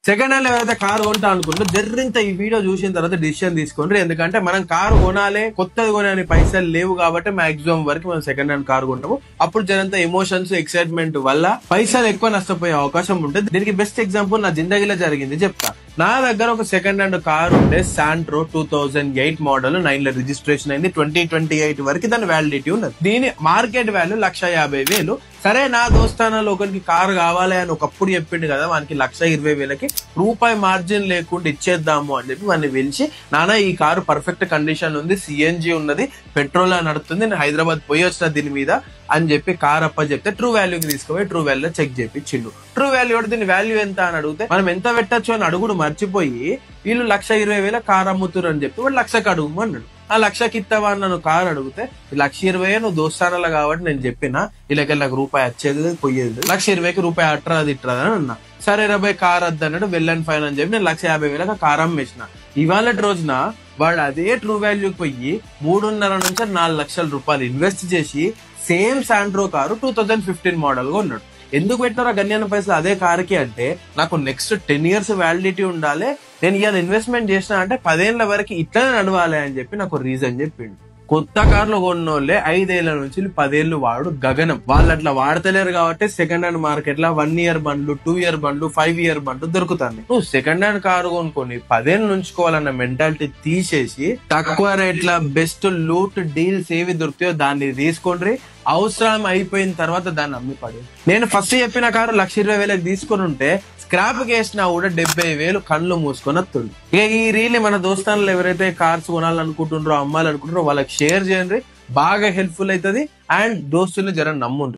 Second hand ఎవరైతే car కొంటా అనుకుంటారో జర్రింత ఈ వీడియో చూసిన తర్వాత డిసిషన్ తీసుకోండి. ఎందుకంటే మనం కారు కొనాలి, కొత్తది కొనే పైసలు లేవు కాబట్టి మాక్సిమం వరకు మనం సెకండ్ హ్యాండ్ కారు కొంటాము. అప్పుడు జరంత ఎమోషన్స్, ఎక్సైట్మెంట్ వల్ల పైసలు ఎక్కువ నష్టపోయే అవకాశం ఉంటుంది. దీనికి బెస్ట్ ఎగ్జాంపుల్ నా జిందగీలో జరిగింది చెప్తా. నా దగ్గర ఒక సెకండ్ హ్యాండ్ కారు ఉండే, శాంట్రో 2008 మోడల్, 9 రిజిస్ట్రేషన్ అయింది. 2028 వరకు దాని వ్యాలిడిటీ ఉన్నది. దీని మార్కెట్ వాల్యూ 1,50,000. సరే, నా దోస్తానాలో ఒకరికి కారు కావాలి అని ఒకప్పుడు చెప్పిండు కదా, వానికి 1,20,000కి రూపాయి మార్జిన్ లేకుండా ఇచ్చేద్దాము అని చెప్పి వాడిని పిలిచి, నాన్న ఈ కారు పర్ఫెక్ట్ కండిషన్ ఉంది, సిఎన్జి ఉన్నది, పెట్రోల్ నడుస్తుంది, నేను హైదరాబాద్ పోయి వచ్చిన దీని మీద అని చెప్పి కార్ అప్ప చెప్తే ట్రూ వాల్యూకి తీసుకుపోయి ట్రూ వాల్యూ చెక్ చేపించిండు. ట్రూ వాల్యూ దీని వాల్యూ ఎంత అని అడిగితే మనం ఎంత పెట్టచ్చు అని అడుగుడు మర్చిపోయి వీళ్ళు 1,20,000 కారు అమ్ముతున్నారు అని చెప్పి వాడు 1,00,000కి అడుగు అన్నాడు. ఆ 1,00,000కి ఇస్తావా నన్ను కారు అడిగితే 1,20,000 నువ్వు దోస్తానాల కాబట్టి నేను చెప్పిన వీళ్ళకి రూపాయి వచ్చేది పోయేది, 1,20,000కి రూపాయి అట్రాది ఇట్రాది అని అన్నా. సరే రాబాయ్ కార్ వద్దు అన్నాడు, వెళ్ళని ఫైన్ అని చెప్పి నేను 1,50,000కి కారు అమ్మేసిన. ఇవాళ రోజున వాడు అదే ట్రూ వాల్యూకి పోయి 3.5 నుంచి 4 లక్షల రూపాయలు ఇన్వెస్ట్ చేసి సేమ్ శాంట్రో కారు 2015 మోడల్ గా ఉన్నాడు. ఎందుకు పెట్టినారా గన్యాన పైసలు అదే కారుకి అంటే, నాకు నెక్స్ట్ 10 years వ్యాలిడిటీ ఉండాలి, నేను ఇవాళ ఇన్వెస్ట్మెంట్ చేసిన అంటే 10 ఏళ్ల వరకు ఇట్లనే నడవాలి అని చెప్పి నాకు రీజన్ చెప్పిండు. కొత్త కార్లు కొన్నోళ్ళే 5 ఏళ్ల నుంచి 10 ఏళ్ళు వాడు గగనం. వాళ్ళు అట్లా వాడతలేరు కాబట్టి సెకండ్ హ్యాండ్ మార్కెట్ లో 1 year బండ్లు, 2 year బండ్లు, 5 year బండ్లు దొరుకుతాయి. నువ్వు సెకండ్ హ్యాండ్ కారు కొనుక్కొని 10 ఏళ్ళు ఉంచుకోవాలన్న మెంటాలిటీ తీసేసి తక్కువ రేట్ల బెస్ట్ లూట్ డీల్స్ ఏవి దొరుకుతాయో దాన్ని తీసుకోండి. అవసరం అయిపోయిన తర్వాత దాన్ని అమ్మి పడి. నేను ఫస్ట్ చెప్పిన కారు 1,20,000కి తీసుకొని ఉంటే స్క్రాప్ వేసినా కూడా 70,000 కళ్ళు మూసుకొని వస్తుంది. ఇక ఈ రీల్ మన దోస్తానులు ఎవరైతే కార్స్ కొనాలనుకుంటున్నారో, అమ్మాలనుకుంటారో వాళ్ళకి షేర్ చేయండి, బాగా హెల్ప్ఫుల్ అవుతుంది. అండ్ దోస్తుల్ని జర నమ్ముండ్రి.